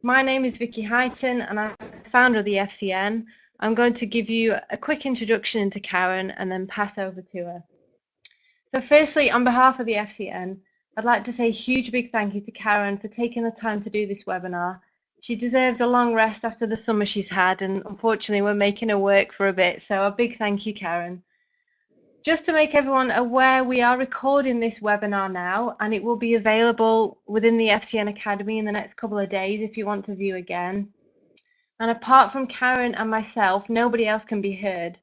My name is Vicky Highton and I'm the founder of the FCN. I'm going to give you a quick introduction into Karen and then pass over to her. So firstly, on behalf of the FCN, I'd like to say a huge big thank you to Karen for taking the time to do this webinar. She deserves a long rest after the summer she's had, and unfortunately we're making her work for a bit, so a big thank you, Karen. Just to make everyone aware, we are recording this webinar now and it will be available within the FCN Academy in the next couple of days if you want to view again. And apart from Karen and myself, nobody else can be heard.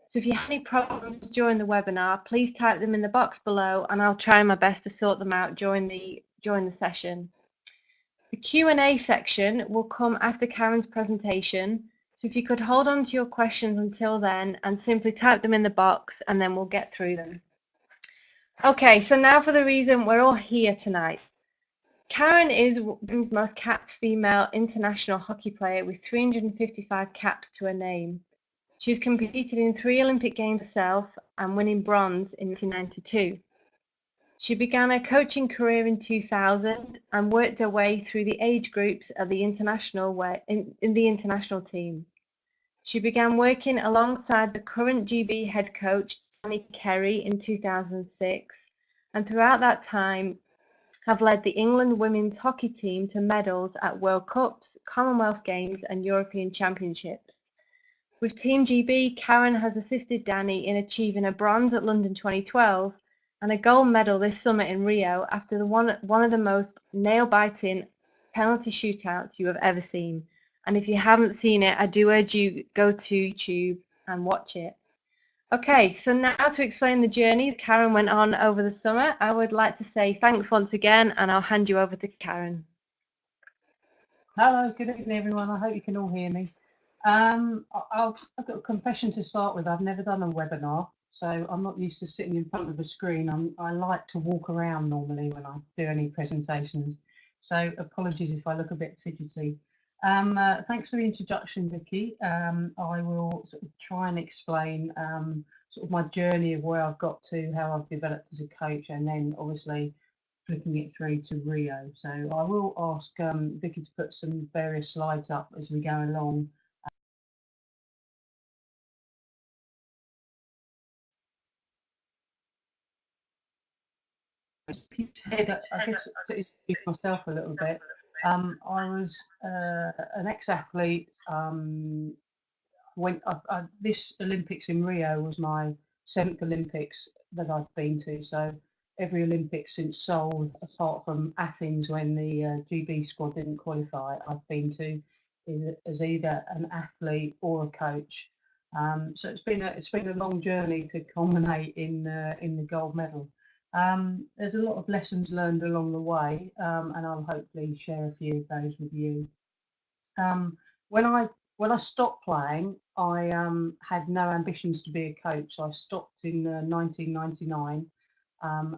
So if you have any problems during the webinar, please type them in the box below and I'll try my best to sort them out during the session. The Q&A section will come after Karen's presentation. So if you could hold on to your questions until then and simply type them in the box and then we'll get through them. Okay, so now for the reason we're all here tonight. Karen is Britain's most capped female international hockey player with 355 caps to her name. She's competed in 3 Olympic Games herself and winning bronze in 1992. She began her coaching career in 2000 and worked her way through the age groups of the international in the international teams. She began working alongside the current GB head coach, Danny Kerry, in 2006, and throughout that time have led the England women's hockey team to medals at World Cups, Commonwealth Games and European Championships. With Team GB, Karen has assisted Danny in achieving a bronze at London 2012 and a gold medal this summer in Rio after one of the most nail-biting penalty shootouts you have ever seen. And if you haven't seen it, I do urge you go to YouTube and watch it. Okay, so now to explain the journey Karen went on over the summer, I would like to say thanks once again, and I'll hand you over to Karen. Hello, good evening everyone. I hope you can all hear me. I've got a confession to start with. I've never done a webinar, so I'm not used to sitting in front of a screen. I like to walk around normally when I do any presentations, so apologies if I look a bit fidgety. Thanks for the introduction, Vicky. I will sort of try and explain sort of my journey of where I've got to, how I've developed as a coach, and then obviously flipping it through to Rio. So I will ask Vicky to put some various slides up as we go along. I guess to introduce myself a little bit, I was an ex-athlete. This Olympics in Rio was my 7th Olympics that I've been to. So every Olympics since Seoul, apart from Athens when the GB squad didn't qualify, I've been to as either an athlete or a coach. So it's been a long journey to culminate in the gold medal. There's a lot of lessons learned along the way, and I'll hopefully share a few of those with you. When I stopped playing, I had no ambitions to be a coach. I stopped in 1999,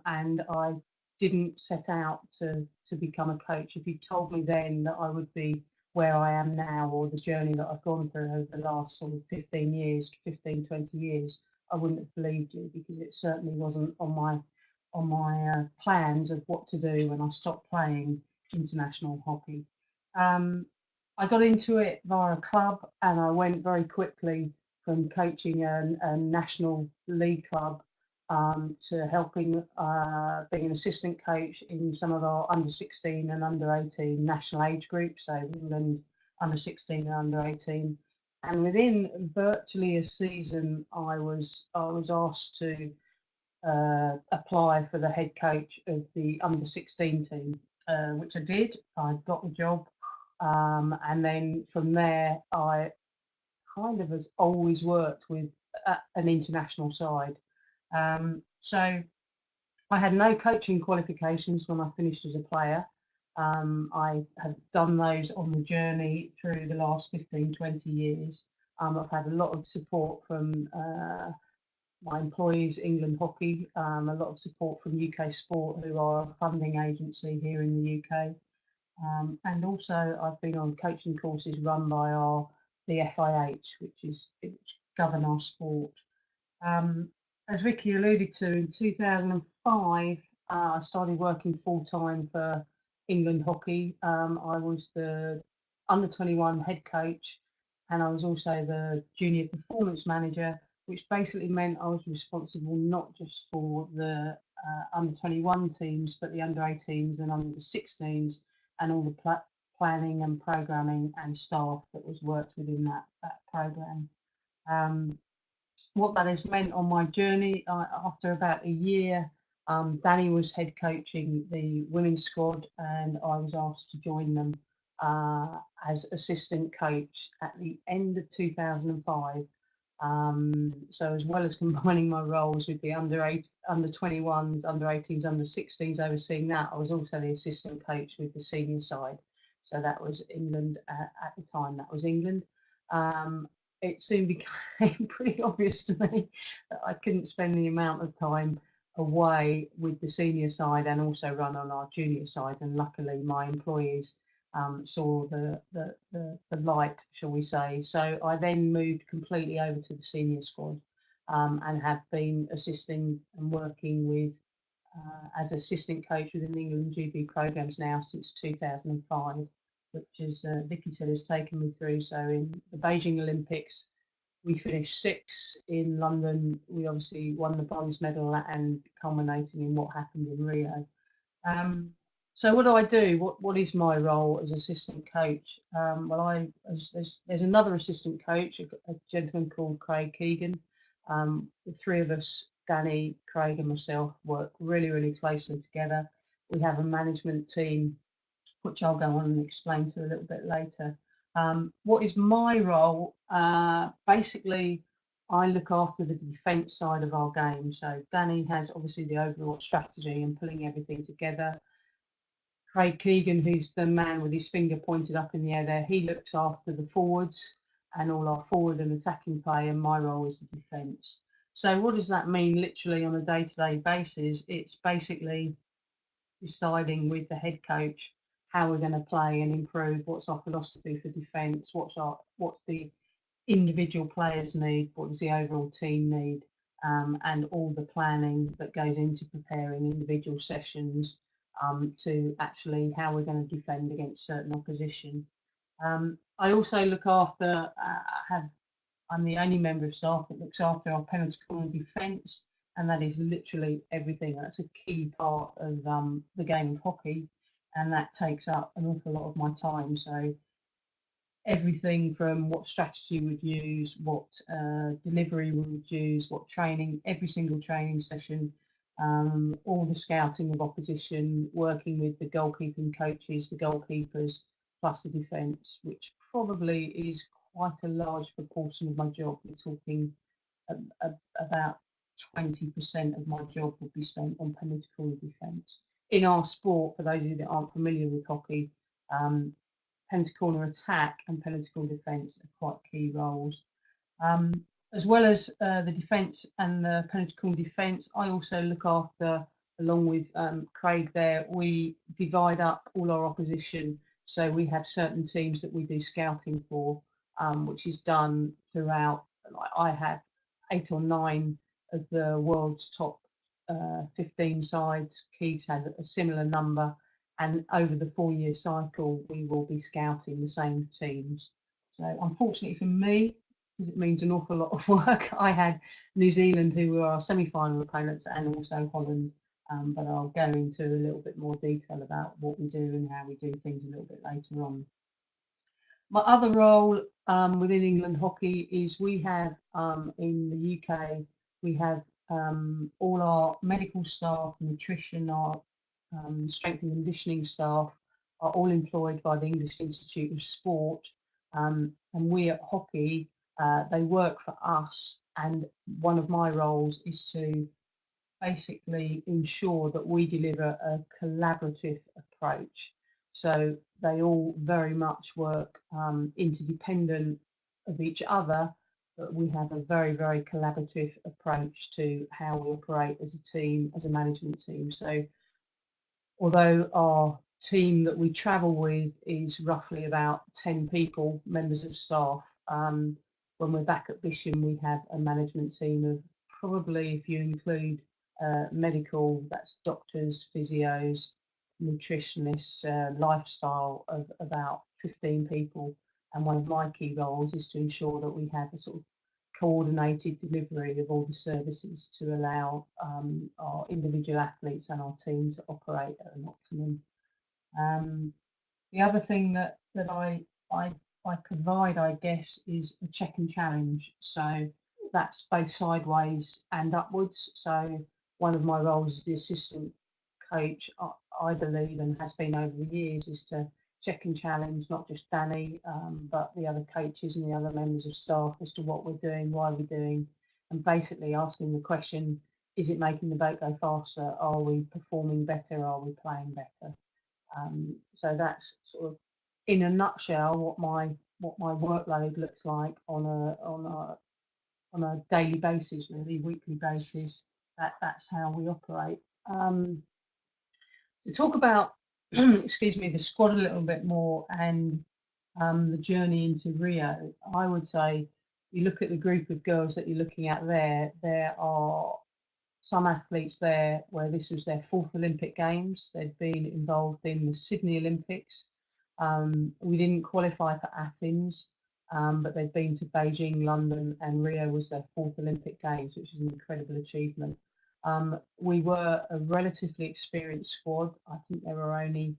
and I didn't set out to become a coach. If you told me then that I would be where I am now, or the journey that I've gone through over the last sort of 15 years, 15, 20 years, I wouldn't have believed you, because it certainly wasn't on my plans of what to do when I stopped playing international hockey. I got into it via a club, and I went very quickly from coaching a national league club to helping being an assistant coach in some of our under 16 and under 18 national age groups, so England under 16 and under 18. And within virtually a season, I was asked to apply for the head coach of the under 16 team, which I did. I got the job, and then from there I kind of has always worked with an international side. So I had no coaching qualifications when I finished as a player. I have done those on the journey through the last 15, 20 years. I've had a lot of support from my employees, England Hockey, a lot of support from UK Sport, who are a funding agency here in the UK. And also I've been on coaching courses run by the FIH, which govern our sport. As Vicky alluded to, in 2005, I started working full-time for England Hockey. I was the under 21 head coach, and I was also the junior performance manager, which basically meant I was responsible not just for the under 21 teams, but the under 18s and under 16s, and all the planning and programming and staff that was worked within that program. What that has meant on my journey, after about a year, Danny was head coaching the women's squad, and I was asked to join them as assistant coach at the end of 2005. So as well as combining my roles with the under 21s, under 18s, under 16s, overseeing that, I was also the assistant coach with the senior side. So that was England at the time. That was England. It soon became pretty obvious to me that I couldn't spend the amount of time away with the senior side and also run on our junior side. And luckily, my employees saw the light, shall we say. So I then moved completely over to the senior squad and have been assisting and working with as assistant coach within the England GB programs now since 2005, which, as Vicky said, has taken me through. So in the Beijing Olympics, we finished sixth. In London, we obviously won the bronze medal, and culminating in what happened in Rio. So what do I do? What is my role as assistant coach? Well, there's another assistant coach, a gentleman called Craig Keegan. The three of us, Danny, Craig, and myself, work really closely together. We have a management team, which I'll go on and explain to a little bit later. What is my role? Basically, I look after the defence side of our game. So Danny has obviously the overall strategy and pulling everything together. Craig Keegan, who's the man with his finger pointed up in the air there, he looks after the forwards and all our forward and attacking play, and my role is the defence. So what does that mean literally on a day-to-day basis? It's basically deciding with the head coach how we're going to play and improve, what's our philosophy for defence, what's the individual players need, what does the overall team need, and all the planning that goes into preparing individual sessions to actually how we're going to defend against certain opposition. I also look after, I'm the only member of staff that looks after our penalty corner defence, and that is literally everything. That's a key part of the game of hockey, and that takes up an awful lot of my time. So everything from what strategy we'd use, what delivery we would use, what training, every single training session, all the scouting of opposition, working with the goalkeeping coaches, the goalkeepers, plus the defence, which probably is quite a large proportion of my job. We're talking about 20% of my job would be spent on penalty corner defence. In our sport, for those of you that aren't familiar with hockey, penalty corner attack and penalty corner defence are quite key roles. As well as the defence and the penalty corner defence, I also look after, along with Craig there, we divide up all our opposition. So we have certain teams that we do scouting for, which is done throughout. I have 8 or 9 of the world's top 15 sides. Keith has a similar number. And over the 4-year cycle, we will be scouting the same teams. So unfortunately for me, because it means an awful lot of work, I had New Zealand, who were our semi-final opponents, and also Holland. But I'll go into a little bit more detail about what we do and how we do things a little bit later on. My other role within England Hockey is we have in the UK, we have all our medical staff, nutrition, our strength and conditioning staff are all employed by the English Institute of Sport, and we at Hockey, they work for us, and one of my roles is to basically ensure that we deliver a collaborative approach. So they all very much work interdependent of each other, but we have a very collaborative approach to how we operate as a team, as a management team. So although our team that we travel with is roughly about 10 people, members of staff, when we're back at Bisham, we have a management team of probably, if you include medical, that's doctors, physios, nutritionists, lifestyle of about 15 people. And one of my key roles is to ensure that we have a sort of coordinated delivery of all the services to allow our individual athletes and our team to operate at an optimum. The other thing that I provide, I guess, is a check and challenge. So that's both sideways and upwards. So one of my roles as the assistant coach, I believe, and has been over the years, is to check and challenge not just Danny, but the other coaches and the other members of staff as to what we're doing, why we're doing, and basically asking the question: is it making the boat go faster? Are we performing better? Are we playing better? So that's sort of, in a nutshell, what my workload looks like on a daily basis, really weekly basis. That's how we operate. To talk about, excuse me, the squad a little bit more and the journey into Rio, I would say you look at the group of girls that you're looking at there. There are some athletes there where this was their fourth Olympic Games. They'd been involved in the Sydney Olympics. We didn't qualify for Athens, but they'd been to Beijing, London, and Rio was their fourth Olympic Games, which is an incredible achievement. We were a relatively experienced squad. I think there were only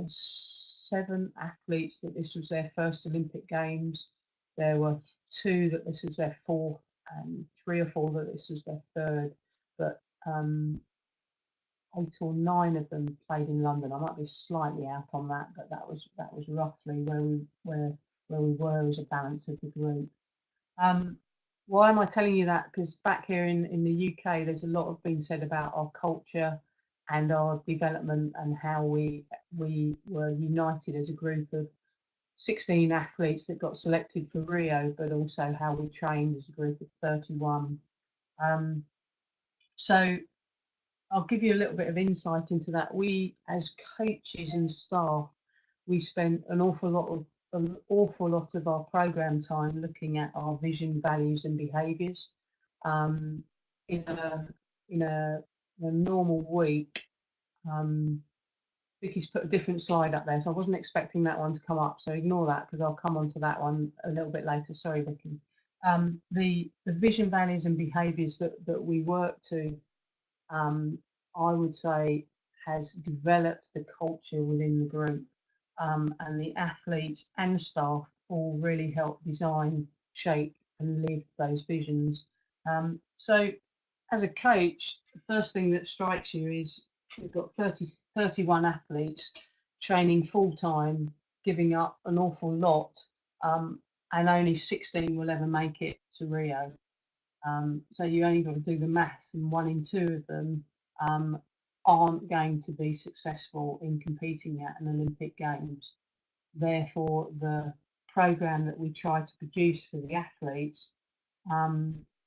7 athletes that this was their first Olympic Games. There were 2 that this was their fourth, and 3 or 4 that this was their third. But 8 or 9 of them played in London. I might be slightly out on that, but that was roughly where we were as a balance of the group. Why am I telling you that? Because back here in the UK, there's a lot of being said about our culture and our development and how we were united as a group of 16 athletes that got selected for Rio, but also how we trained as a group of 31. So I'll give you a little bit of insight into that. We, as coaches and staff, we spent an awful lot of our program time looking at our vision, values, and behaviours. In a normal week, Vicky's put a different slide up there, so I wasn't expecting that one to come up. So ignore that because I'll come on to that one a little bit later. Sorry, Vicky. The vision, values, and behaviours that we work to, I would say, has developed the culture within the group, and the athletes and staff all really help design, shape, and live those visions. So, as a coach, the first thing that strikes you is we've got 31 athletes training full time, giving up an awful lot, and only 16 will ever make it to Rio. So you only got to do the maths, and 1 in 2 of them aren't going to be successful in competing at an Olympic Games. Therefore, the program that we try to produce for the athletes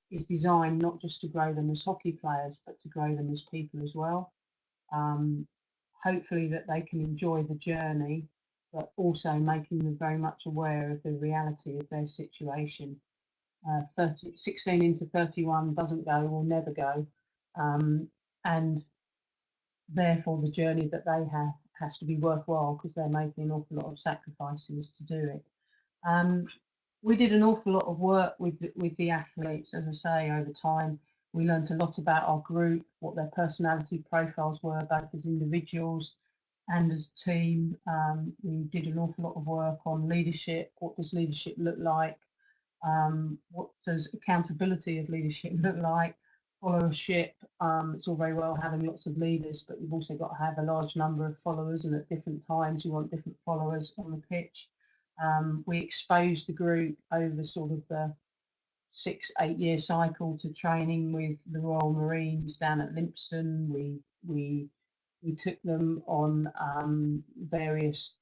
is designed not just to grow them as hockey players, but to grow them as people as well. Hopefully that they can enjoy the journey, but also making them very much aware of the reality of their situation. 16 into 31 doesn't go, will never go, and therefore the journey that they have has to be worthwhile because they're making an awful lot of sacrifices to do it. We did an awful lot of work with the athletes, as I say, over time. We learned a lot about our group, what their personality profiles were, both as individuals and as a team. We did an awful lot of work on leadership. What does leadership look like? What does accountability of leadership look like? Followership. It's all very well having lots of leaders, but you've also got to have a large number of followers, and at different times you want different followers on the pitch. We exposed the group over sort of the 6-8 year cycle to training with the Royal Marines down at Lympstone. We took them on various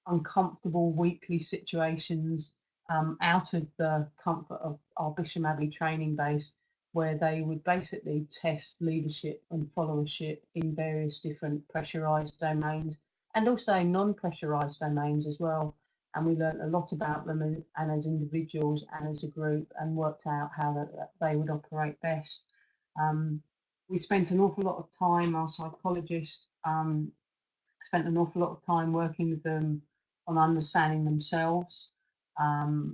uncomfortable weekly situations out of the comfort of our Bisham Abbey training base, where they would basically test leadership and followership in various different pressurised domains and also non-pressurised domains as well. And we learnt a lot about them and as individuals and as a group, and worked out how they would operate best. we spent an awful lot of time, our psychologist spent an awful lot of time working with them on understanding themselves,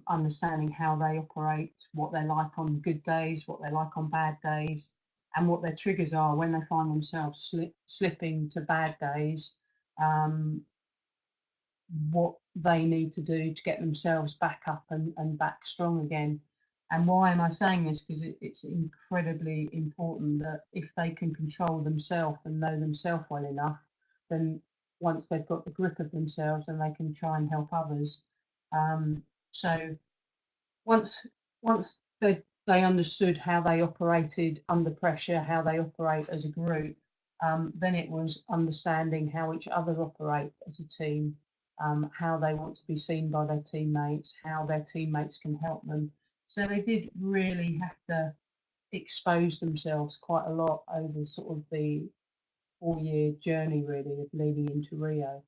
understanding how they operate, what they're like on good days, what they're like on bad days, and what their triggers are when they find themselves slipping to bad days, um, what they need to do to get themselves back up and back strong again. And why am I saying this? Because it's incredibly important that if they can control themselves and know themselves well enough, then once they've got the grip of themselves, then they can try and help others. So once they understood how they operated under pressure, how they operate as a group, then it was understanding how each other operate as a team, how they want to be seen by their teammates, how their teammates can help them. So they did really have to expose themselves quite a lot over sort of the 4 year journey really of leading into Rio.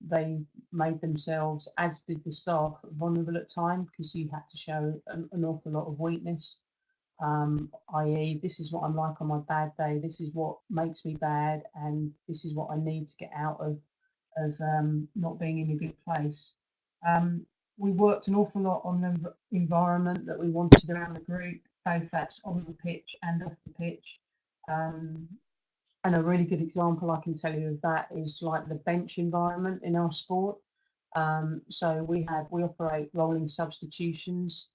They made themselves, as did the staff, vulnerable at times because you had to show an awful lot of weakness, i.e., this is what I'm like on my bad day, this is what makes me bad, and this is what I need to get out of not being in a good place. Um, we worked an awful lot on the environment that we wanted around the group, both that's on the pitch and off the pitch. Um, and a really good example I can tell you of that is like the bench environment in our sport. So we operate rolling substitutions.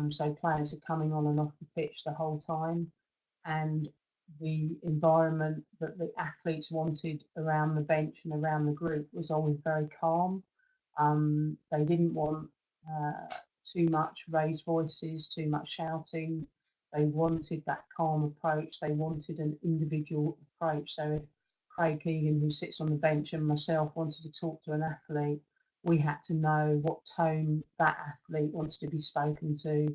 So players are coming on and off the pitch the whole time, and the environment that the athletes wanted around the bench and around the group was always very calm. They didn't want too much raised voices, too much shouting. They wanted that calm approach. They wanted an individual approach. So if Craig Keegan, who sits on the bench, and myself wanted to talk to an athlete, we had to know what tone that athlete wanted to be spoken to.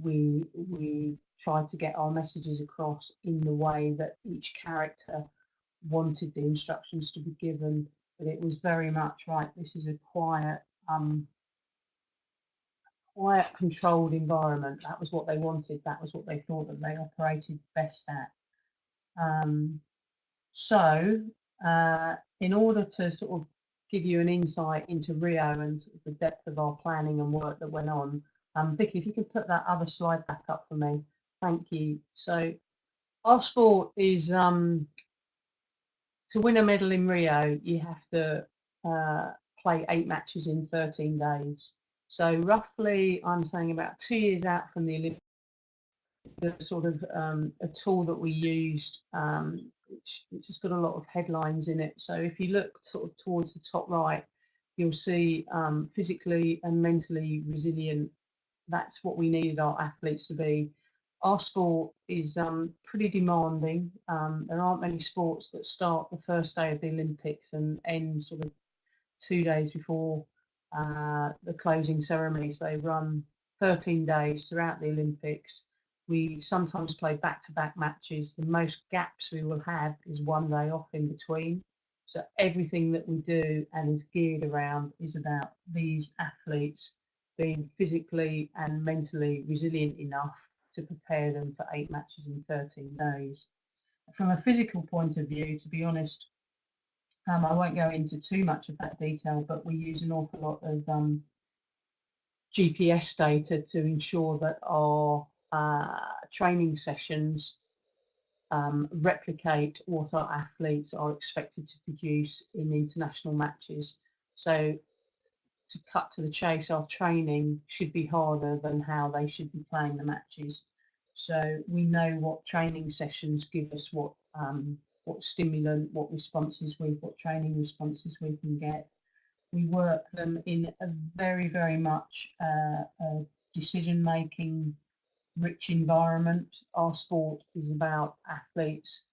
We tried to get our messages across in the way that each character wanted the instructions to be given. But it was very much right. This is a quiet, controlled environment. That was what they wanted. That was what they thought that they operated best at. Um, so, in order to sort of give you an insight into Rio and sort of the depth of our planning and work that went on, Vicky, if you could put that other slide back up for me, thank you. So, our sport is to win a medal in Rio, you have to play 8 matches in 13 days. So roughly, I'm saying about 2 years out from the Olympics, the sort of a tool that we used, which has got a lot of headlines in it. So if you look sort of towards the top right, you'll see physically and mentally resilient. That's what we needed our athletes to be. Our sport is pretty demanding. There aren't many sports that start the first day of the Olympics and end sort of 2 days before the closing ceremonies. They run 13 days throughout the Olympics. We sometimes play back-to-back matches. The most gaps we will have is 1 day off in between. So everything that we do and is geared around is about these athletes being physically and mentally resilient enough to prepare them for 8 matches in 13 days. From a physical point of view, to be honest, I won't go into too much of that detail, but we use an awful lot of GPS data to ensure that our training sessions replicate what our athletes are expected to produce in international matches. So to cut to the chase, our training should be harder than how they should be playing the matches. So we know what training sessions give us what stimulant, what responses what training responses we can get. We work them in a very, very much a decision-making rich environment. Our sport is about athletes.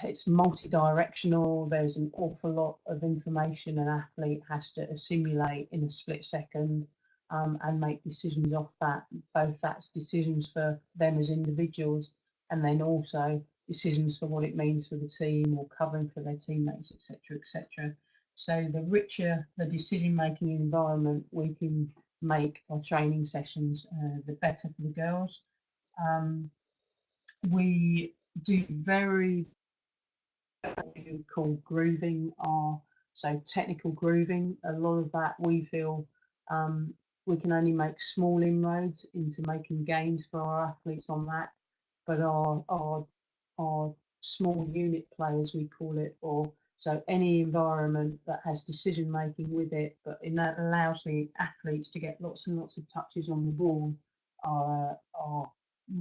It's multi-directional. There's an awful lot of information an athlete has to assimilate in a split second and make decisions off that. Both that's decisions for them as individuals and then also decisions for what it means for the team or covering for their teammates, etc., etc. So the richer the decision-making environment we can make our training sessions, the better for the girls. We do very what we would call grooving, or so technical grooving. A lot of that we feel um, we can only make small inroads into making gains for our athletes on that, but our small unit play, as we call it, or so any environment that has decision making with it, but in that allows the athletes to get lots and lots of touches on the ball, are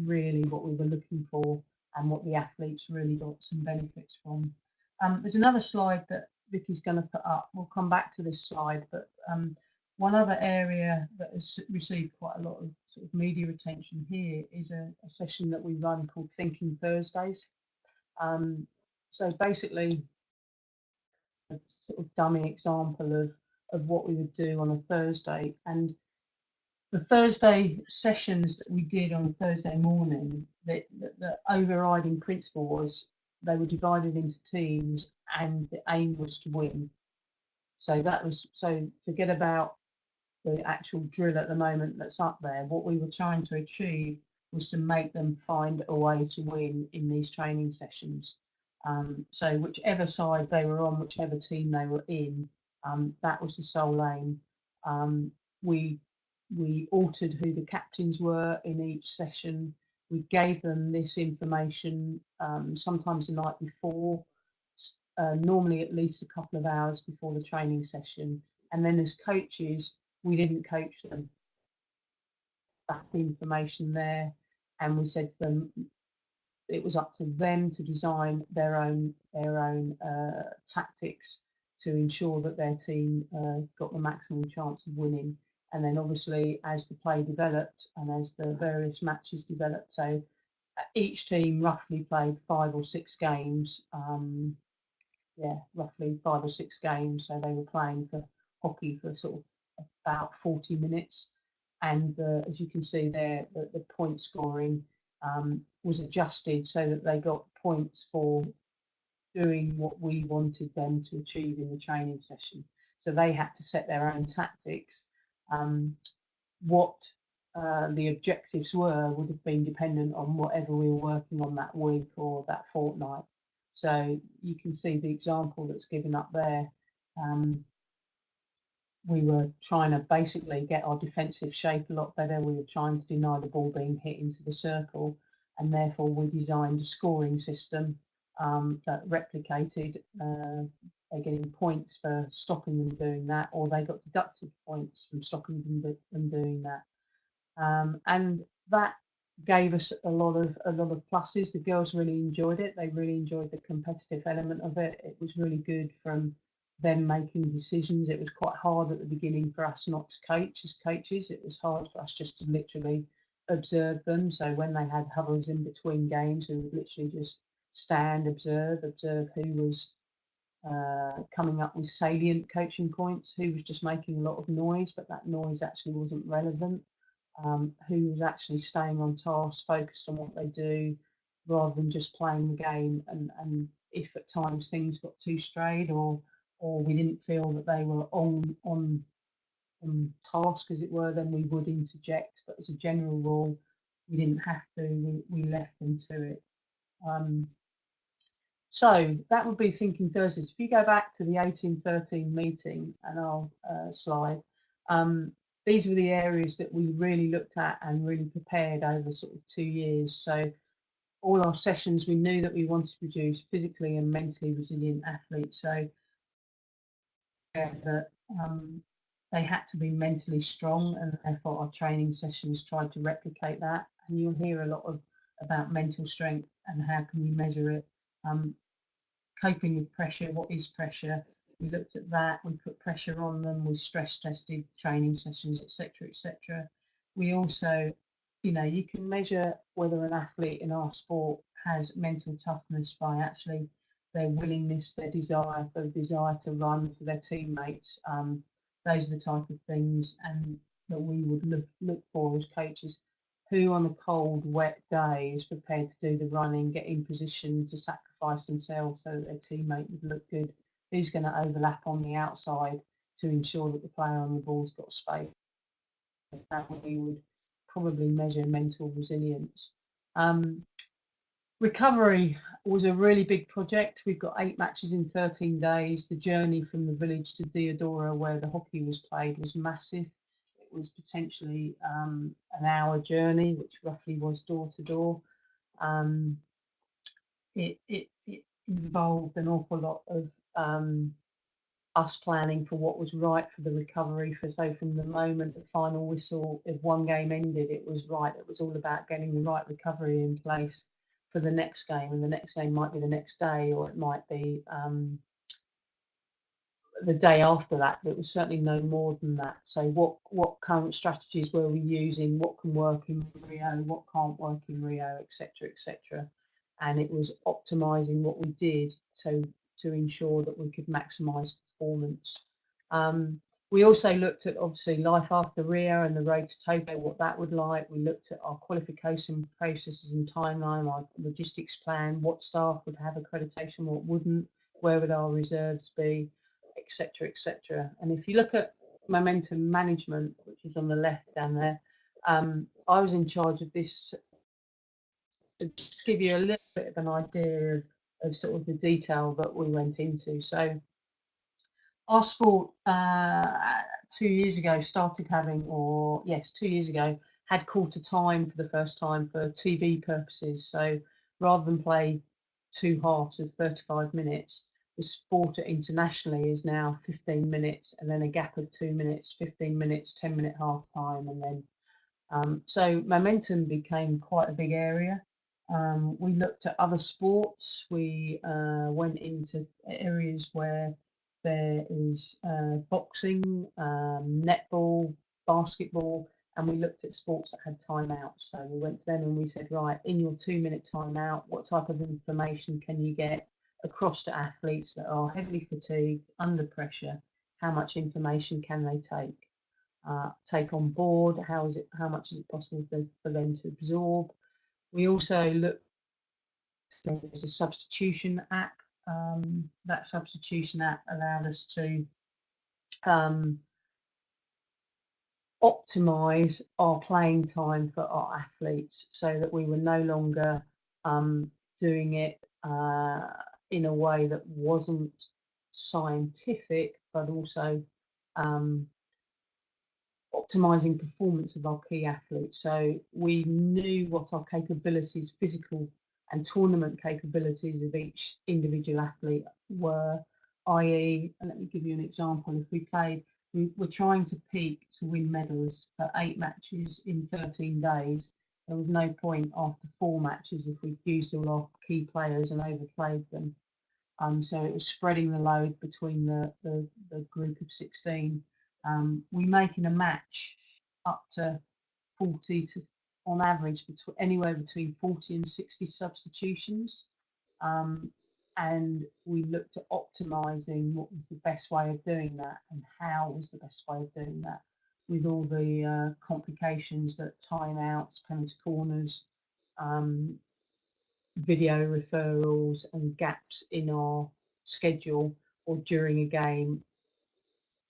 really what we were looking for and what the athletes really got some benefits from. There's another slide that Vicky's going to put up. We'll come back to this slide, but one other area that has received quite a lot of sort of media attention here is a session that we run called Thinking Thursdays. So basically, a sort of dummy example of what we would do on a Thursday. And the Thursday sessions that we did on Thursday morning, the overriding principle was they were divided into teams and the aim was to win. So that was, so forget about the actual drill at the moment that's up there. What we were trying to achieve was to make them find a way to win in these training sessions. So whichever side they were on, whichever team they were in, that was the sole aim. We altered who the captains were in each session. We gave them this information sometimes the night before, normally at least a couple of hours before the training session. And then as coaches, we didn't coach them. That information there, and we said to them it was up to them to design their own tactics to ensure that their team got the maximum chance of winning. And then obviously as the play developed and as the various matches developed, so each team roughly played 5 or 6 games. Yeah, roughly 5 or 6 games. So they were playing for hockey for sort of about 40 minutes. And as you can see there, the point scoring was adjusted so that they got points for doing what we wanted them to achieve in the training session. So they had to set their own tactics. What the objectives were would have been dependent on whatever we were working on that week or that fortnight. So you can see the example that's given up there. We were trying to basically get our defensive shape a lot better. We were trying to deny the ball being hit into the circle, and therefore we designed a scoring system that replicated they're getting points for stopping them doing that, or they got deducted points from stopping them from doing that. And that gave us a lot of pluses. The girls really enjoyed it. They really enjoyed the competitive element of it. It was really good from them making decisions. It was quite hard at the beginning for us not to coach as coaches. It was hard for us just to literally observe them. So when they had huddles in between games, we would literally just stand, observe who was coming up with salient coaching points, who was just making a lot of noise, but that noise actually wasn't relevant, who was actually staying on task, focused on what they do, rather than just playing the game. And if at times things got too strayed, or we didn't feel that they were on task, as it were, then we would interject. But as a general rule, we didn't have to. We left them to it. So that would be Thinking Thursdays. If you go back to the 1813 meeting and our slide, these were the areas that we really looked at and really prepared over sort of 2 years. So all our sessions, we knew that we wanted to produce physically and mentally resilient athletes. So that they had to be mentally strong, and therefore our training sessions tried to replicate that. And you'll hear a lot about mental strength and how can we measure it. Coping with pressure, what is pressure? We looked at that, we put pressure on them, we stress tested training sessions, etc., etc. We also, you can measure whether an athlete in our sport has mental toughness by actually their willingness, their desire, the desire to run for their teammates. Those are the type of things and that we would look for as coaches. Who on a cold, wet day is prepared to do the running, get in position to sacrifice themselves so that their teammate would look good? Who's going to overlap on the outside to ensure that the player on the ball's got space? That we would probably measure mental resilience. Recovery was a really big project. We've got 8 matches in 13 days. The journey from the village to Diodora, where the hockey was played, was massive. It was potentially an hour journey, which roughly was door to door. It involved an awful lot of us planning for what was right for the recovery. So from the moment the final whistle, if one game ended, it was right. It was all about getting the right recovery in place for the next game, and the next game might be the next day, or it might be the day after that. It was certainly no more than that. So what current strategies were we using? What can work in Rio? What can't work in Rio, etc., etc. And it was optimizing what we did to ensure that we could maximize performance. We also looked at obviously life after Rio and the road to Tokyo, what that would like. We looked at our qualification processes and timeline, our logistics plan, what staff would have accreditation, what wouldn't, where would our reserves be, etc., etc. And if you look at momentum management, which is on the left down there, I was in charge of this to just give you a little bit of an idea of sort of the detail that we went into. So our sport 2 years ago started having, or yes, 2 years ago, had quarter time for the first time for TV purposes. So rather than play 2 halves of 35 minutes, the sport internationally is now 15 minutes and then a gap of 2 minutes, 15 minutes, 10-minute half time, and then so momentum became quite a big area. We looked at other sports. We went into areas where there is boxing, netball, basketball, and we looked at sports that had timeouts. So we went to them and we said, right, in your 2-minute timeout, what type of information can you get across to athletes that are heavily fatigued, under pressure? How much information can they take on board? How much is it possible for them to absorb? We also looked, there's a substitution app. That substitution app allowed us to optimize our playing time for our athletes so that we were no longer doing it in a way that wasn't scientific, but also optimizing performance of our key athletes. So we knew what our capabilities, physical and tournament capabilities of each individual athlete were, i.e., and let me give you an example. If we played, we're trying to peak to win medals for 8 matches in 13 days. There was no point after 4 matches if we'd used all our key players and overplayed them. So it was spreading the load between the group of 16. We make in a match up to 40 to, on average, anywhere between 40 and 60 substitutions. And we looked at optimizing what was the best way of doing that and how was the best way of doing that, with all the complications that timeouts, penalty corners, video referrals and gaps in our schedule or during a game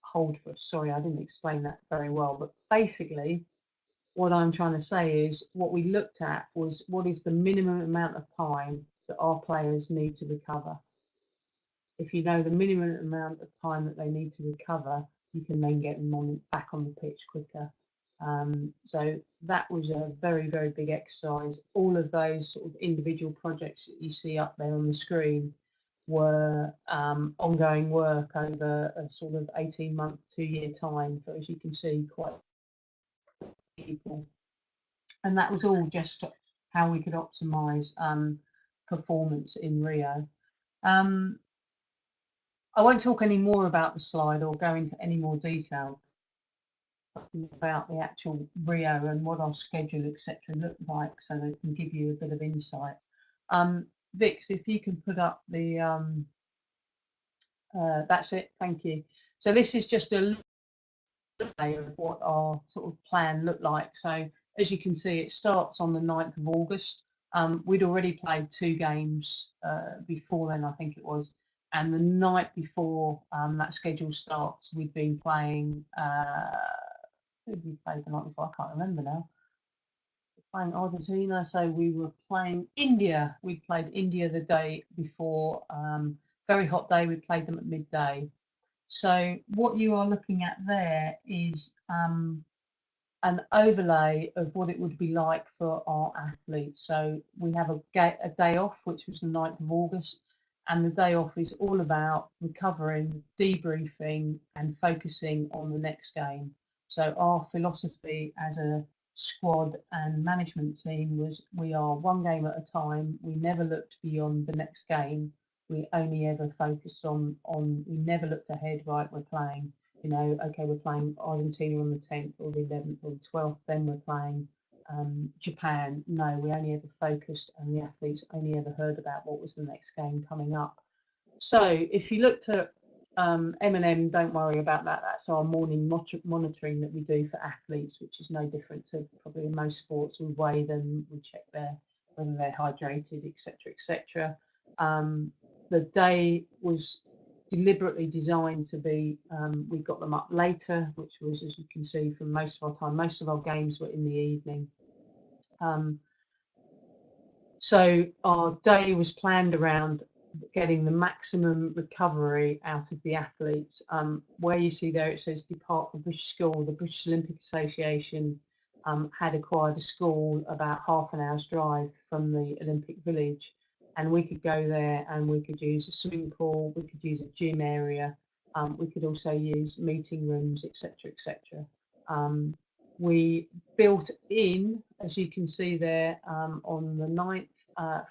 hold for us. Sorry, I didn't explain that very well, but basically what I'm trying to say is what we looked at was what is the minimum amount of time that our players need to recover. If you know the minimum amount of time that they need to recover, you can then get them back on the pitch quicker. So that was a very, very big exercise. All of those sort of individual projects that you see up there on the screen were ongoing work over a sort of 18-month, 2-year time. So as you can see, quite people. And that was all just how we could optimize performance in Rio. I won't talk any more about the slide or go into any more detail about the actual Rio and what our schedule, etc., looked like, so they can give you a bit of insight. Vix, if you can put up the, that's it, thank you. So this is just a look of what our sort of plan looked like. So as you can see, it starts on the 9th of August. We'd already played 2 games before then, I think it was. And the night before that schedule starts, we've been playing, who did we play the night before? I can't remember now. playing Argentina, so we were playing India. We played India the day before. Very hot day. We played them at midday. So what you are looking at there is an overlay of what it would be like for our athletes. So we have a day off, which was the 9th of August, and the day off is all about recovering, debriefing, and focusing on the next game. So our philosophy as a squad and management team was we are one game at a time. We never looked beyond the next game. We only ever focused we never looked ahead, right, we're playing, okay, we're playing Argentina on the 10th or the 11th or the 12th, then we're playing Japan. No, we only ever focused, and the athletes only ever heard about what was the next game coming up. So if you looked at M&M, don't worry about that. That's our morning monitoring that we do for athletes, which is no different to probably in most sports. We weigh them, we check whether they're hydrated, etc., etc. The day was deliberately designed to be, we got them up later, which was, as you can see from most of our time, most of our games were in the evening. So our day was planned around getting the maximum recovery out of the athletes. Where you see there it says depart the British School, the British Olympic Association had acquired a school about half an hour's drive from the Olympic Village, and we could go there and we could use a swimming pool, we could use a gym area, we could also use meeting rooms, etc., etc. We built in, as you can see there, on the 9th,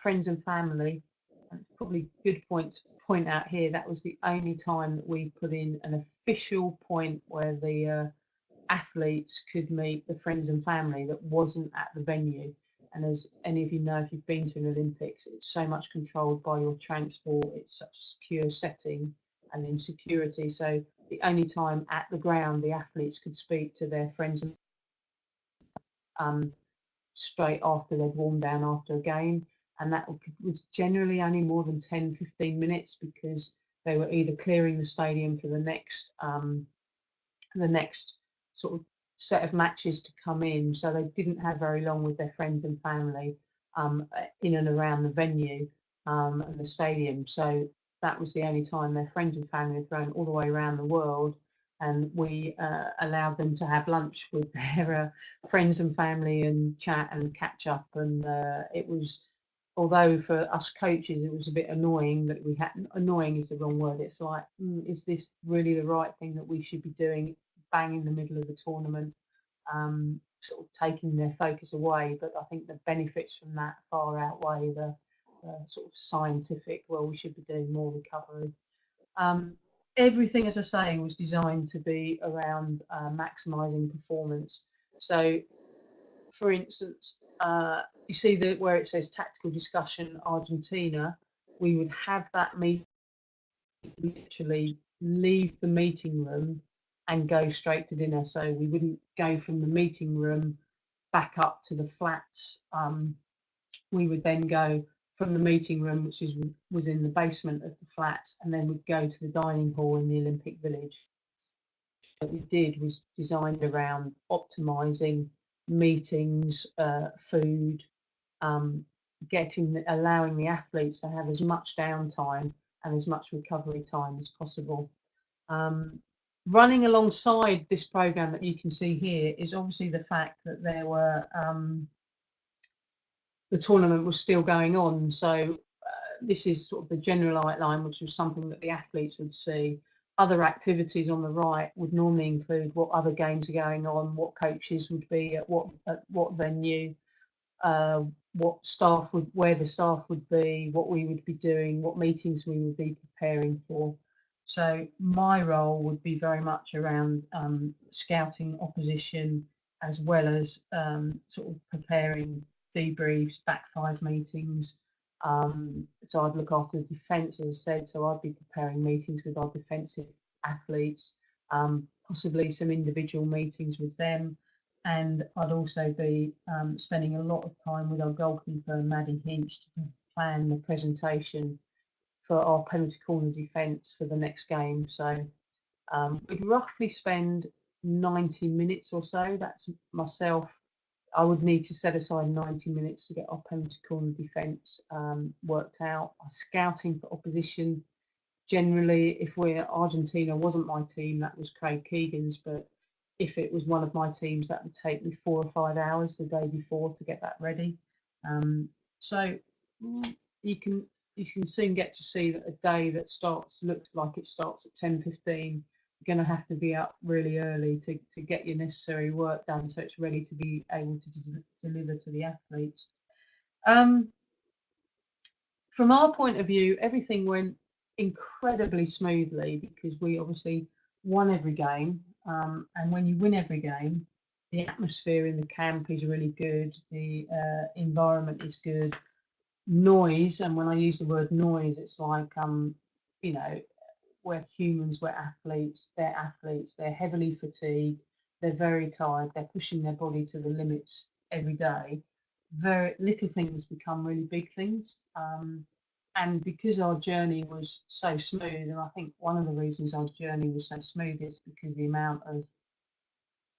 friends and family. And it's probably a good point to point out here, that was the only time that we put in an official point where the athletes could meet the friends and family that wasn't at the venue. And as any of you know, if you've been to an Olympics, it's so much controlled by your transport. It's such a secure setting, as in security. So the only time at the ground the athletes could speak to their friends straight after they'd warmed down after a game, and that was generally only more than 10-15 minutes, because they were either clearing the stadium for the next sort of set of matches to come in, so they didn't have very long with their friends and family in and around the venue and the stadium. So that was the only time their friends and family were thrown all the way around the world, and we allowed them to have lunch with their friends and family and chat and catch up. And it was, although for us coaches it was a bit annoying that we had, annoying is the wrong word, it's like, is this really the right thing that we should be doing bang in the middle of the tournament, sort of taking their focus away? But I think the benefits from that far outweigh the sort of scientific, well, we should be doing more recovery. Everything, as I say, was designed to be around maximising performance. So, for instance, you see where it says tactical discussion Argentina, we would have that meeting, literally leave the meeting room and go straight to dinner. So we wouldn't go from the meeting room back up to the flats. We would then go from the meeting room, which was in the basement of the flat, and then we'd go to the dining hall in the Olympic Village. What we did was designed around optimising meetings, food, allowing the athletes to have as much downtime and as much recovery time as possible. Running alongside this program that you can see here is obviously the fact that there were the tournament was still going on. So this is sort of the general outline, which was something that the athletes would see. Other activities on the right would normally include what other games are going on, what coaches would be at what venue, what staff where the staff would be, what we would be doing, what meetings we would be preparing for. So my role would be very much around scouting opposition, as well as sort of preparing debriefs, back five meetings. So I'd look after the defence, as I said, so I'd be preparing meetings with our defensive athletes, possibly some individual meetings with them. And I'd also be spending a lot of time with our goalkeeper, Maddie Hinch, to plan the presentation for our penalty corner defence for the next game. So we'd roughly spend 90 minutes or so. That's myself I would need to set aside 90 minutes to get our penalty corner defence worked out. Our scouting for opposition. Generally, if we're Argentina wasn't my team, that was Craig Keegan's, but if it was one of my teams, that would take me 4 or 5 hours the day before to get that ready. So you can soon get to see that a day that looks like it starts at 10:15. You're going to have to be up really early to get your necessary work done so it's ready to be able to deliver to the athletes. From our point of view, everything went incredibly smoothly because we obviously won every game. And when you win every game, the atmosphere in the camp is really good. The environment is good. Noise, and when I use the word noise, it's like you know, we're humans, we're athletes. They're athletes. They're heavily fatigued. They're very tired. They're pushing their body to the limits every day. Very little things become really big things. And because our journey was so smooth, and I think one of the reasons our journey was so smooth is because the amount of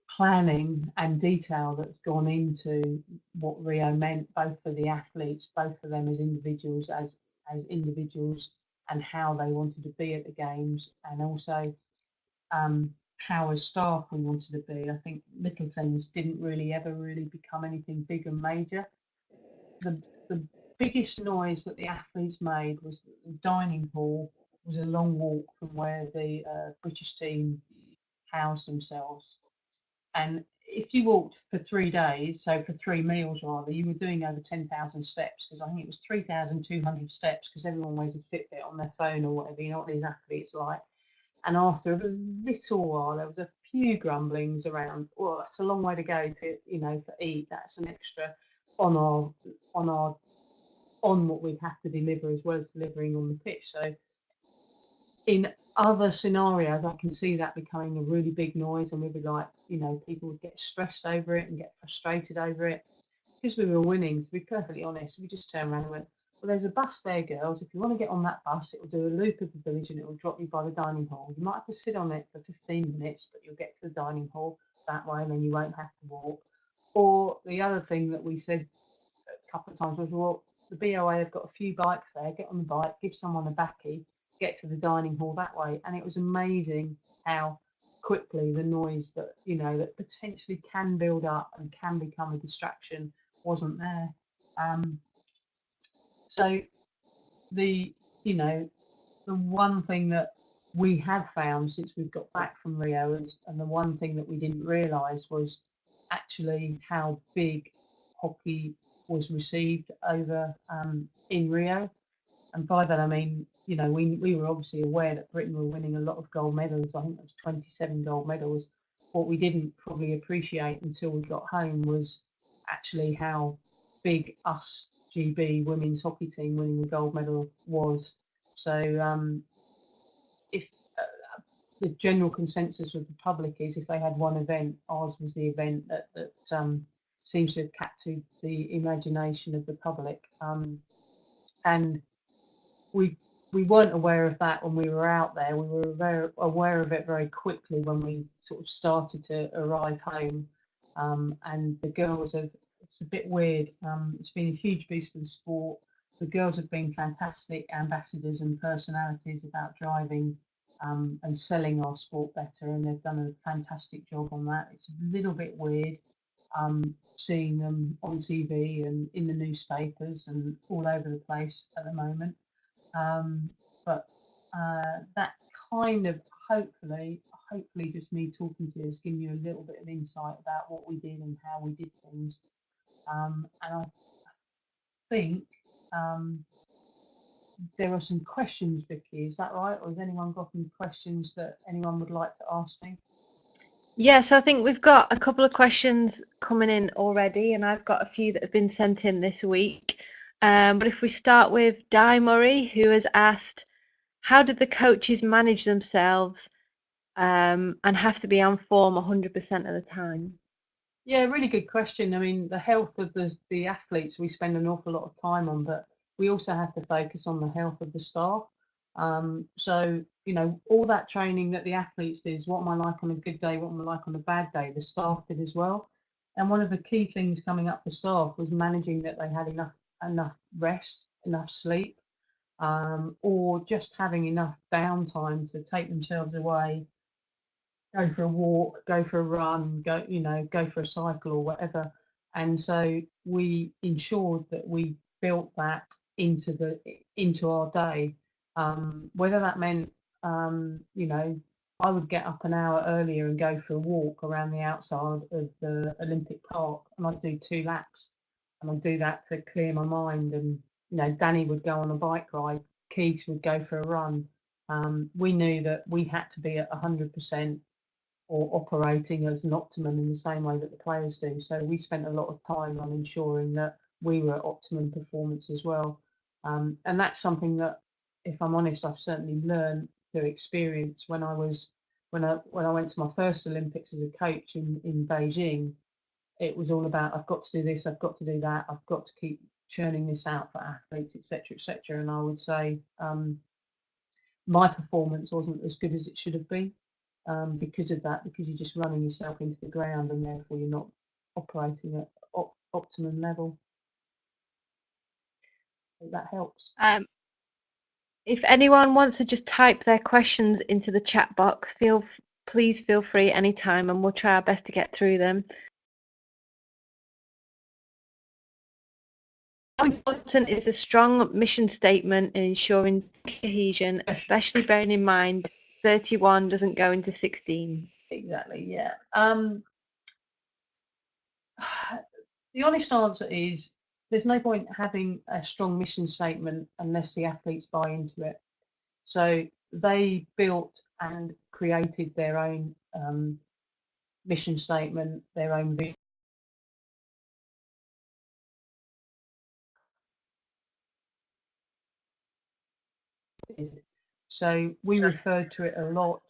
planning and detail that's gone into what Rio meant, both for the athletes, both for them as individuals, and how they wanted to be at the games, and also how as staff we wanted to be. I think little things didn't really ever really become anything big and major. The biggest noise that the athletes made was that the dining hall was a long walk from where the British team housed themselves. And if you walked for 3 days, so for 3 meals rather, you were doing over 10,000 steps, because I think it was 3,200 steps, because everyone wears a Fitbit on their phone or whatever, you know what these athletes are like. And after a little while, there was a few grumblings around, well, that's a long way to go to, for eat. That's an extra on our on what we'd have to deliver as well as delivering on the pitch. So in other scenarios, I can see that becoming a really big noise, and we'd be like, people would get stressed over it and get frustrated over it. Because we were winning, to be perfectly honest, we just turned around and went, well, there's a bus there, girls. If you want to get on that bus, it will do a loop of the village and it will drop you by the dining hall. You might have to sit on it for 15 minutes, but you'll get to the dining hall that way and then you won't have to walk. Or the other thing that we said a couple of times was, well, the BOA have got a few bikes there, get on the bike, give someone a backie, get to the dining hall that way. And it was amazing how quickly the noise that potentially can build up and can become a distraction wasn't there. So the you know the one thing that we have found since we've got back from Rio and the one thing that we didn't realise was actually how big hockey was received over in Rio. And by that I mean, we were obviously aware that Britain were winning a lot of gold medals. I think it was 27 gold medals. What we didn't probably appreciate until we got home was actually how big us GB women's hockey team winning the gold medal was. So if the general consensus with the public is if they had one event, ours was the event that seems to have captured the imagination of the public. And we weren't aware of that when we were out there. We were very aware of it very quickly when we sort of started to arrive home. And the girls have, it's a bit weird. It's been a huge boost for the sport. The girls have been fantastic ambassadors and personalities about driving and selling our sport better, and they've done a fantastic job on that. It's a little bit weird seeing them on TV and in the newspapers and all over the place at the moment. But that kind of hopefully just me talking to you has given you a little bit of insight about what we did and how we did things. And I think there are some questions, Vicky. Is that right? Or has anyone got any questions that anyone would like to ask me? Yeah, so I think we've got a couple of questions coming in already, and I've got a few that have been sent in this week. But if we start with Di Murray, who has asked, how did the coaches manage themselves and have to be on form 100% of the time? Yeah, really good question. I mean, the health of the athletes we spend an awful lot of time on, but we also have to focus on the health of the staff. So, all that training that the athletes did is what am I like on a good day, what am I like on a bad day, the staff did as well. And one of the key things coming up for staff was managing that they had enough rest, enough sleep, or just having enough downtime to take themselves away, go for a walk, go for a run, go for a cycle or whatever. And so we ensured that we built that into our day. Whether that meant, I would get up an hour earlier and go for a walk around the outside of the Olympic Park, and I'd do 2 laps, and I'd do that to clear my mind. And Danny would go on a bike ride, Keegs would go for a run. We knew that we had to be at 100% or operating as an optimum in the same way that the players do. So we spent a lot of time on ensuring that we were at optimum performance as well. And that's something that, if I'm honest, I've certainly learned through experience. When I went to my first Olympics as a coach in Beijing, it was all about, I've got to do this, I've got to do that, I've got to keep churning this out for athletes, etc., etc. And I would say my performance wasn't as good as it should have been, because of that, because you're just running yourself into the ground, and therefore you're not operating at optimum level. So that helps. If anyone wants to just type their questions into the chat box, please feel free anytime, and we'll try our best to get through them. How important is a strong mission statement in ensuring cohesion, especially bearing in mind 31 doesn't go into 16? Exactly, yeah. The honest answer is there's no point having a strong mission statement unless the athletes buy into it. So they built and created their own mission statement, their own vision. So we referred to it a lot.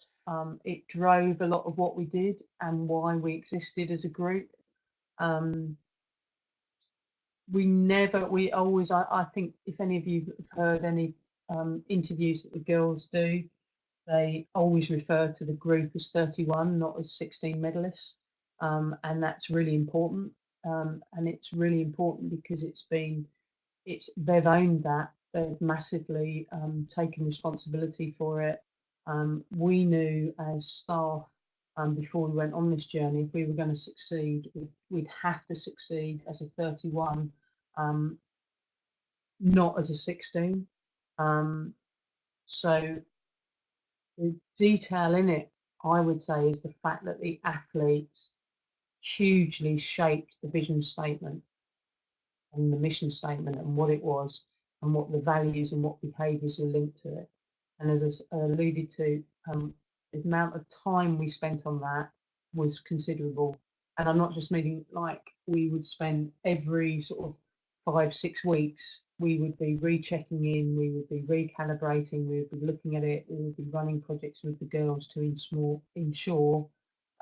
It drove a lot of what we did and why we existed as a group. We always, I think if any of you have heard any interviews that the girls do, they always refer to the group as 31, not as 16 medalists. And that's really important. And it's really important because they've owned that. They've massively taken responsibility for it. We knew as staff, before we went on this journey, if we were going to succeed, we'd have to succeed as a 31, not as a 16. So the detail in it, I would say, is the fact that the athletes hugely shaped the vision statement and the mission statement and what it was and what the values and what behaviours are linked to it. And as I alluded to, the amount of time we spent on that was considerable. And I'm not just meaning like we would spend every sort of 5-6 weeks, we would be rechecking in, we would be recalibrating, we would be looking at it, we would be running projects with the girls to ensure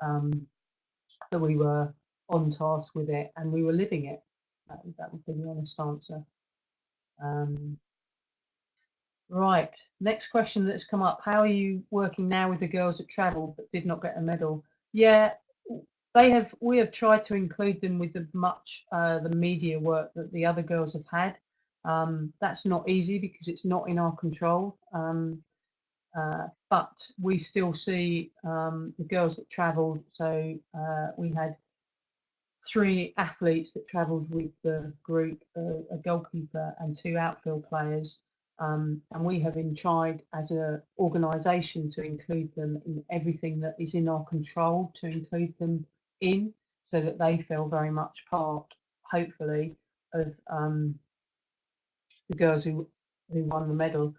that we were on task with it and we were living it. That would be the honest answer. Right, next question that's come up. How are you working now with the girls that travelled but did not get a medal? Yeah, we have tried to include them with the media work that the other girls have had. That's not easy because it's not in our control. But we still see the girls that travelled. So we had 3 athletes that travelled with the group, a goalkeeper and 2 outfield players. And we have tried as an organisation to include them in everything that is in our control to include them in, so that they feel very much part, hopefully, of the girls who won the medal.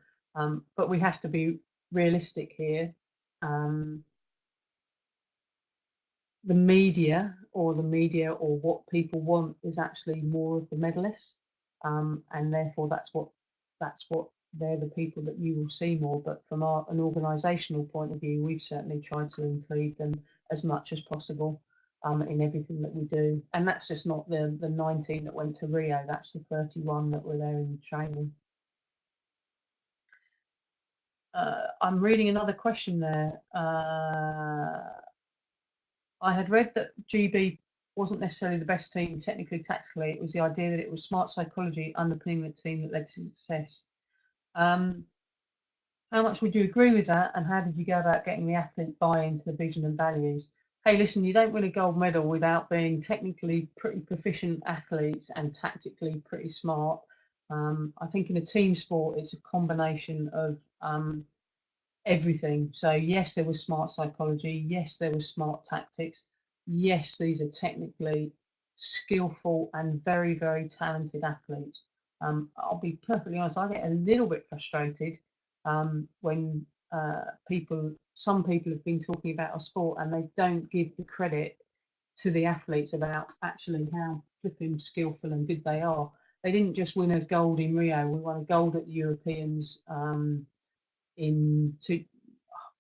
But we have to be realistic here. The media or what people want is actually more of the medalists, and therefore that's what they're the people that you will see more. But from an organisational point of view, we've certainly tried to include them as much as possible in everything that we do. And that's just not the 19 that went to Rio, that's the 31 that were there in training. I'm reading another question there. I had read that GB wasn't necessarily the best team technically, tactically. It was the idea that it was smart psychology underpinning the team that led to success. How much would you agree with that, and how did you go about getting the athlete buy into the vision and values? Hey, listen, you don't win a gold medal without being technically pretty proficient athletes and tactically pretty smart. I think in a team sport, it's a combination of everything. So yes, there was smart psychology. Yes, there was smart tactics. Yes, these are technically skillful and very, very talented athletes. I'll be perfectly honest, I get a little bit frustrated when some people have been talking about a sport and they don't give the credit to the athletes about actually how flipping skillful and good they are. They didn't just win a gold in Rio. We won a gold at the Europeans in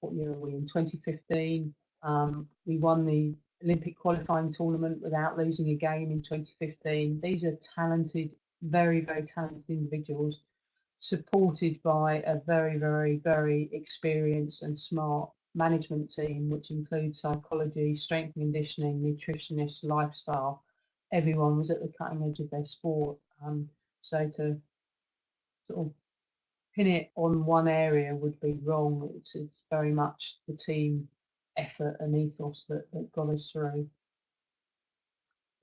what year are we in? 2015. We won the Olympic qualifying tournament without losing a game in 2015. These are talented, very, very talented individuals, supported by a very, very, very experienced and smart management team, which includes psychology, strength and conditioning, nutritionists, lifestyle. Everyone was at the cutting edge of their sport. So to sort of pin it on one area would be wrong. It's very much the team effort and ethos that got us through. You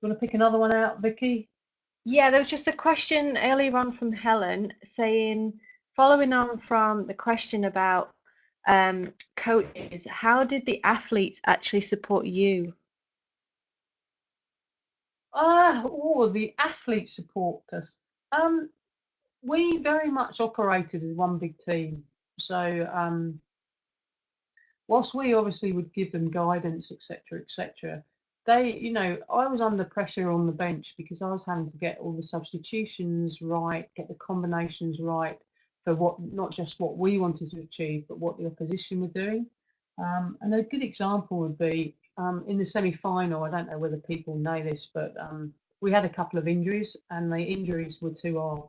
want to pick another one out, Vicky? Yeah, there was just a question earlier on from Helen saying, following on from the question about coaches, how did the athletes actually support you? The athletes support us. We very much operated as one big team. So whilst we obviously would give them guidance, etc., they, I was under pressure on the bench because I was having to get all the substitutions right, get the combinations right for what, not just what we wanted to achieve, but what the opposition were doing. And a good example would be in the semi-final. I don't know whether people know this, but we had a couple of injuries, and the injuries were to our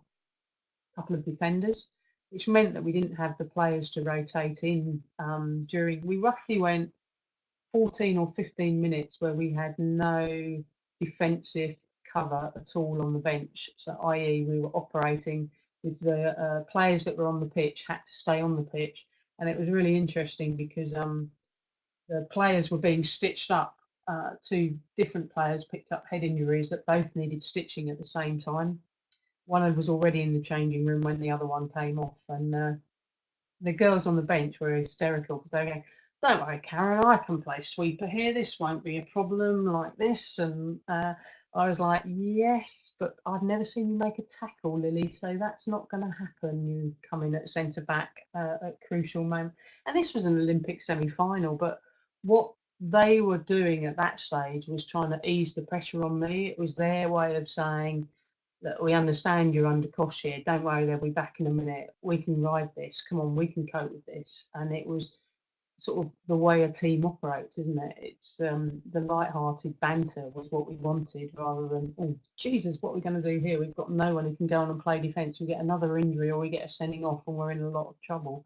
couple of defenders, which meant that we didn't have the players to rotate in during. We roughly went 14 or 15 minutes where we had no defensive cover at all on the bench. So, i.e., we were operating with the players that were on the pitch had to stay on the pitch, and it was really interesting because the players were being stitched up. Two different players picked up head injuries that both needed stitching at the same time. One was already in the changing room when the other one came off, and the girls on the bench were hysterical because they were going, "Don't worry, Karen, I can play sweeper here. This won't be a problem like this." And I was like, "Yes, but I've never seen you make a tackle, Lily, so that's not going to happen. You come in at centre back at crucial moment." And this was an Olympic semi-final, but what they were doing at that stage was trying to ease the pressure on me. It was their way of saying that we understand you're under cosh here. Don't worry, they'll be back in a minute. We can ride this. Come on, we can cope with this. And it was sort of the way a team operates, isn't it? It's the light-hearted banter was what we wanted, rather than, oh Jesus, what are we going to do here? We've got no one who can go on and play defence. We get another injury or we get a sending off and we're in a lot of trouble.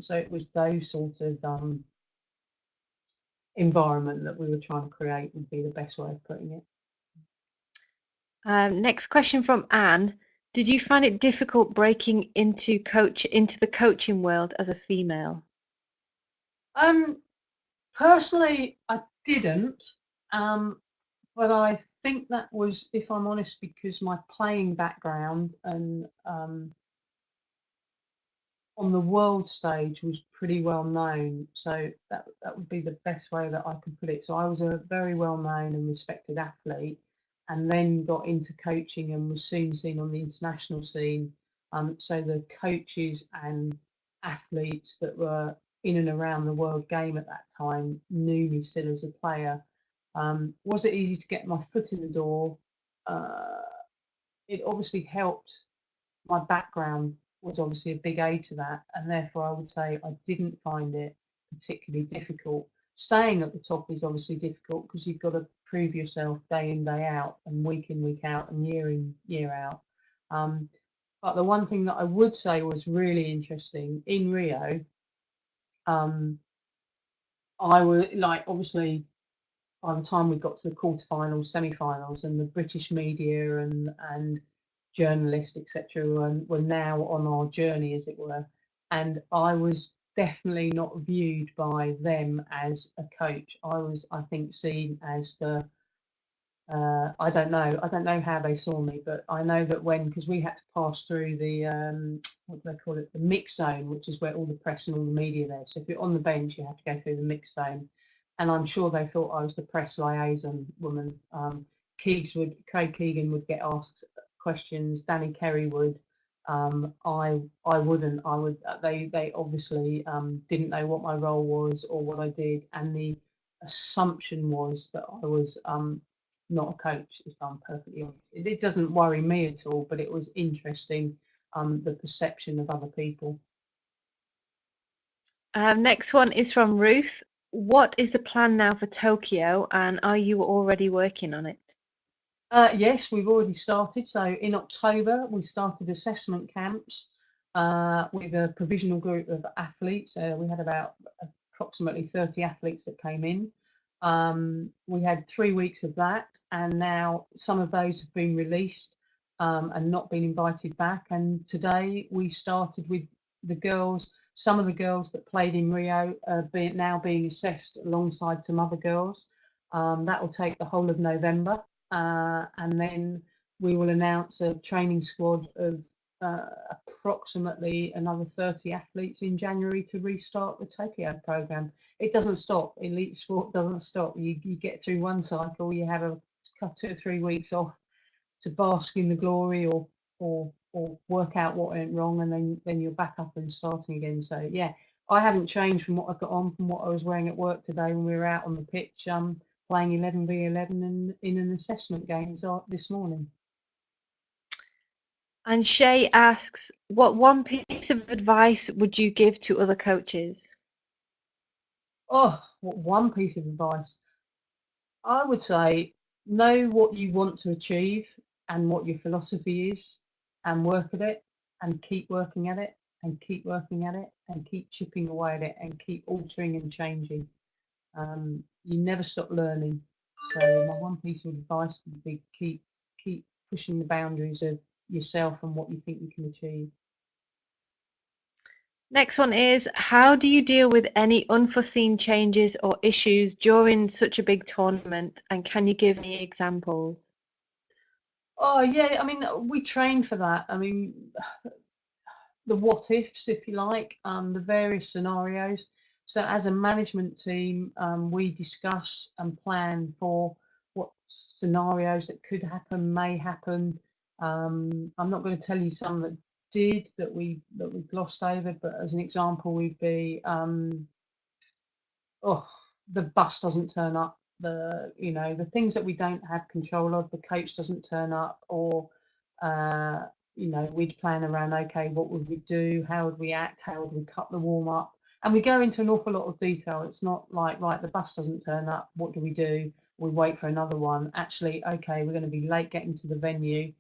So it was those sort of environment that we were trying to create would be the best way of putting it. Next question from Anne. Did you find it difficult breaking into the coaching world as a female? Personally, I didn't, but I think that was, if I'm honest, because my playing background and on the world stage was pretty well known. So that would be the best way that I could put it. So I was a very well known and respected athlete, and then got into coaching and was soon seen on the international scene. So the coaches and athletes that were in and around the world game at that time knew me still as a player. Was it easy to get my foot in the door? It obviously helped. My background was obviously a big aid to that, and therefore I would say I didn't find it particularly difficult. Staying at the top is obviously difficult because you've got to prove yourself day in, day out, and week in, week out, and year in, year out. But the one thing that I would say was really interesting in Rio, I was like, obviously by the time we got to the quarterfinals, semi-finals, and the British media and journalists, etc., were now on our journey, as it were. And I was definitely not viewed by them as a coach. I was, I think, seen as the I don't know. I don't know how they saw me, but I know that because we had to pass through the what do they call it, the mix zone, which is where all the press and all the media there. So if you're on the bench, you have to go through the mix zone, and I'm sure they thought I was the press liaison woman. Craig Keegan would get asked questions. Danny Kerry would. I wouldn't. I would. They obviously didn't know what my role was or what I did, and the assumption was that I was not a coach, if I'm perfectly honest. It doesn't worry me at all, but it was interesting, the perception of other people. Next one is from Ruth. What is the plan now for Tokyo, and are you already working on it? Yes, we've already started. So in October, we started assessment camps with a provisional group of athletes. We had about approximately 30 athletes that came in. We had 3 weeks of that, and now some of those have been released and not been invited back. And today we started with the girls. Some of the girls that played in Rio are now being assessed alongside some other girls. That will take the whole of November, and then we will announce a training squad of approximately another 30 athletes in January to restart the Tokyo program. It doesn't stop. Elite sport doesn't stop. You get through one cycle, you have a 2 or 3 weeks off to bask in the glory or work out what went wrong, and then you're back up and starting again. So yeah, I haven't changed from what I've got on from what I was wearing at work today when we were out on the pitch playing 11v11 in an assessment game this morning. And Shay asks, what one piece of advice would you give to other coaches? Oh, what one piece of advice? I would say know what you want to achieve and what your philosophy is, and work at it, and keep working at it, and keep working at it, and keep chipping away at it, and keep altering and changing. You never stop learning. So my one piece of advice would be keep pushing the boundaries of yourself and what you think you can achieve. Next one is, how do you deal with any unforeseen changes or issues during such a big tournament? And can you give any examples? Oh yeah, I mean we train for that. I mean the what ifs, if you like, the various scenarios. So as a management team, we discuss and plan for what scenarios that could happen, may happen. I'm not going to tell you some that did that we glossed over, but as an example, we'd be oh, the bus doesn't turn up, the things that we don't have control of, the coach doesn't turn up, or uh, we'd plan around, okay, what would we do, how would we act, how would we cut the warm up, and we go into an awful lot of detail. It's not like, right, the bus doesn't turn up, what do we do, we wait for another one. Actually, okay, we're going to be late getting to the venue,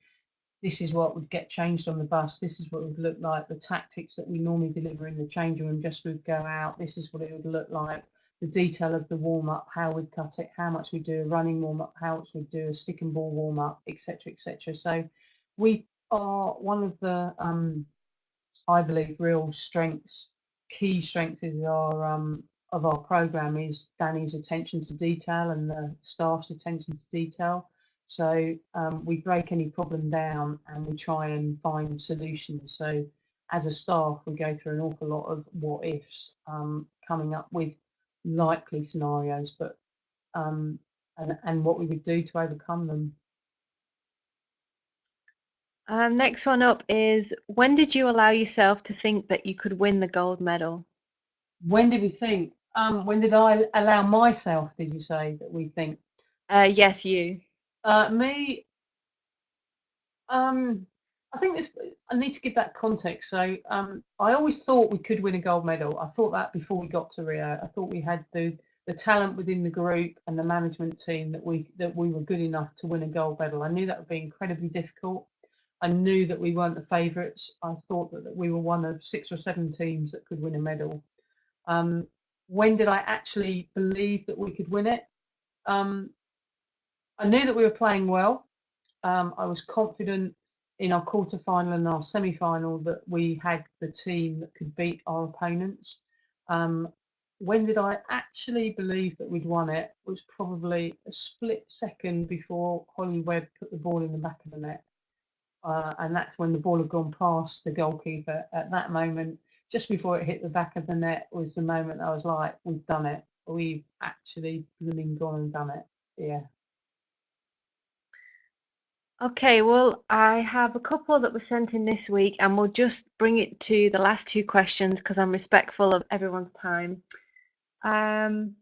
this is what would get changed on the bus, this is what it would look like, the tactics that we normally deliver in the changing room just would go out, this is what it would look like, the detail of the warm up, how we'd cut it, how much we do a running warm up, how much we do a stick and ball warm up, etc., etc. So we are one of the I believe real key strengths is our of our program is Danny's attention to detail and the staff's attention to detail. So we break any problem down and we try and find solutions. So as a staff, we go through an awful lot of what ifs, coming up with likely scenarios, but and what we would do to overcome them. Next one up is, when did you allow yourself to think that you could win the gold medal? When did we think? When did I allow myself? Did you say that we think? Yes, you. Me, I think this. I need to give that context. So, I always thought we could win a gold medal. I thought that before we got to Rio. I thought we had the talent within the group and the management team that we were good enough to win a gold medal. I knew that would be incredibly difficult. I knew that we weren't the favourites. I thought that we were one of 6 or 7 teams that could win a medal. Um, when did I actually believe that we could win it? Um, I knew that we were playing well. I was confident in our quarter-final and our semi-final that we had the team that could beat our opponents. Um, when did I actually believe that we'd won it? Was probably a split second before Holly Webb put the ball in the back of the net. And that's when the ball had gone past the goalkeeper. At that moment, just before it hit the back of the net, was the moment I was like, "We've done it. We've actually blooming gone and done it." Yeah. Okay, well, I have a couple that were sent in this week, and we'll just bring it to the last two questions because I'm respectful of everyone's time. Um,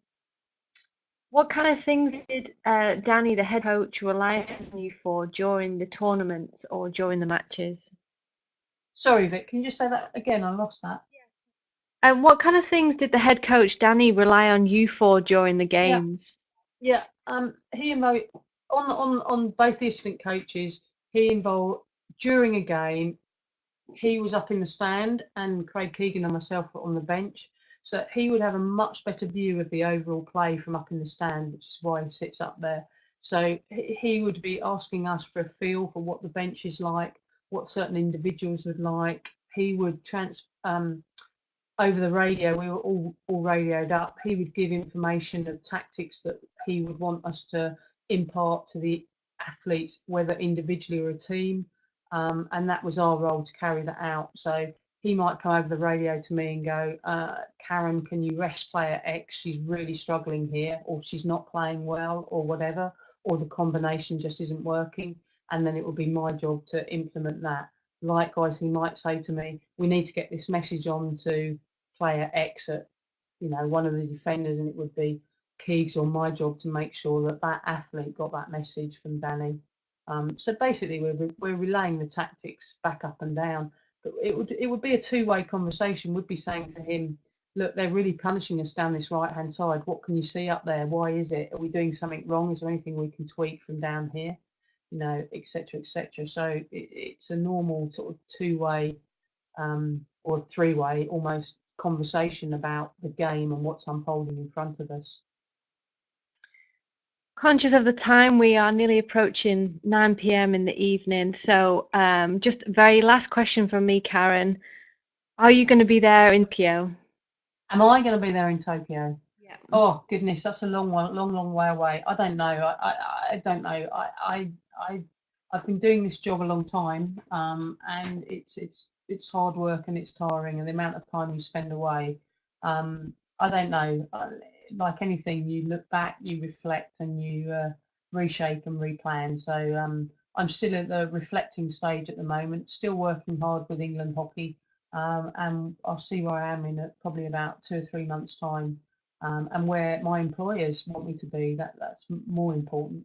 what kind of things did Danny, the head coach, rely on you for during the tournaments or during the matches? Sorry, Vic. Can you just say that again? I lost that. And what kind of things did the head coach, Danny, rely on you for during the Yeah. games? Yeah. He involved on both the assistant coaches. He involved during a game. He was up in the stand, and Craig Keegan and myself were on the bench. So he would have a much better view of the overall play from up in the stand, which is why he sits up there. So he would be asking us for a feel for what the bench is like, what certain individuals would like. He would over the radio, we were all radioed up. He would give information of tactics that he would want us to impart to the athletes, whether individually or a team. And that was our role to carry that out. So he might come over the radio to me and go, Karen, can you rest player X? She's really struggling here, or she's not playing well, or whatever, or the combination just isn't working. And then it would be my job to implement that. Likewise, he might say to me, we need to get this message on to player X at one of the defenders, and it would be Keegs or my job to make sure that that athlete got that message from Danny. So basically, we're relaying the tactics back up and down. But it would be a two-way conversation. We'd be saying to him, look, they're really punishing us down this right-hand side. What can you see up there? Why is it? Are we doing something wrong? Is there anything we can tweak from down here? Etc., etc. So it's a normal sort of two-way or three-way almost conversation about the game and what's unfolding in front of us. Conscious of the time, we are nearly approaching 9 p.m. in the evening. So, just very last question from me, Karen. Are you going to be there in Tokyo? Am I going to be there in Tokyo? Yeah. Oh goodness, that's a long one, long way away. I don't know. I don't know. I've been doing this job a long time, and it's hard work and it's tiring, and the amount of time you spend away. I don't know. Like anything, you look back, you reflect, and you reshape and replan. So I'm still at the reflecting stage at the moment. Still working hard with England hockey, and I'll see where I am in probably about 2 or 3 months' time, and where my employers want me to be. That's more important.